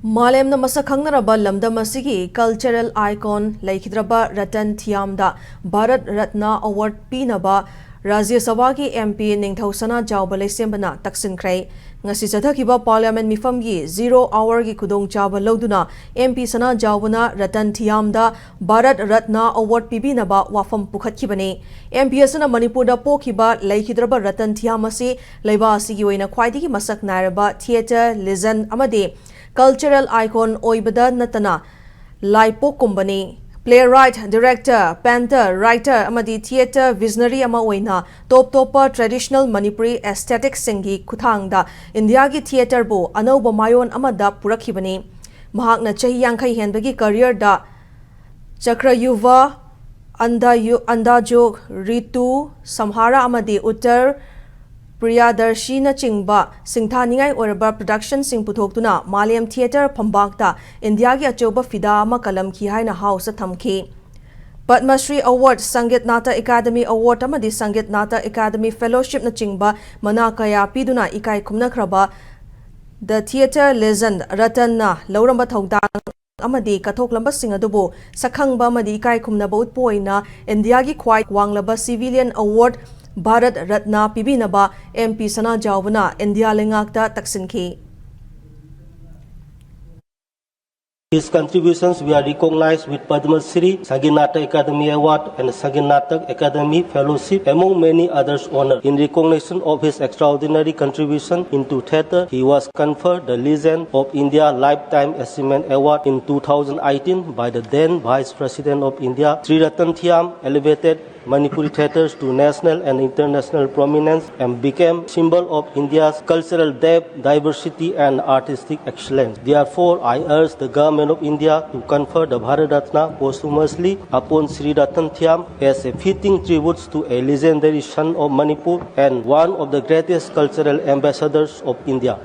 Malemna masakhangnaraba lamdam asigi cultural icon laikhidraba Ratan Thiyam da Bharat Ratna award pinaba Rajya Sabha ki MP Ningthau Sanajaoba leisembana taksinkhrai ngasi chathakiba parliament mifamgi 0 hour gi khudong chaba loduna MP Sanajaobana Ratan Thiyam da Bharat Ratna award pibinaba wafam pukhatkibani MP asana Manipur da pokhiba laikhidraba Ratan Thiyam asi leiba asigi oina khwaidigi masak nairaba theater legend amade cultural icon oibada natana laipok kumbani playwright director painter writer amadi theater visionary ama oina top traditional Manipuri aesthetic singi kuthangda India gi theater bo anoba mayon amada purakhibani mahakna chahi yankhai henbagi career da chakra yuva andajog ritu samhara amadi uttar Priyadarshi na chingba singthaningai oraba production sing puthoktuna Malem theater phambakta India gi achoba fida ama kalam ki haina house thamki Padma Shri Award Sangit Nata Academy Award amadi Sangit Nata Academy Fellowship na chingba mana kaya piduna ikai khumna khraba the theater legend Ratan na lauramba thodang amadi kathok lamba sing adubu sakhangba amadi ikai khumna ba utpoina India gi khwai wanglaba civilian award Bharat Ratna pibinaba MP Sanajaobana India lengakta taksinki. His contributions were recognized with Padma Shri, Sangit Academy Award and Sangit Academy Fellowship, among many others honors. In recognition of his extraordinary contribution into theatre, he was conferred the Legend of India Lifetime Achievement Award in 2018 by the then Vice President of India, Sri Ratan Thiyam, elevated Manipuri theatres to national and international prominence and became symbol of India's cultural depth, diversity and artistic excellence. Therefore, I urge the government of India to confer the Bharat Ratna posthumously upon Sri Ratan Thiyam as a fitting tribute to a legendary son of Manipur and one of the greatest cultural ambassadors of India.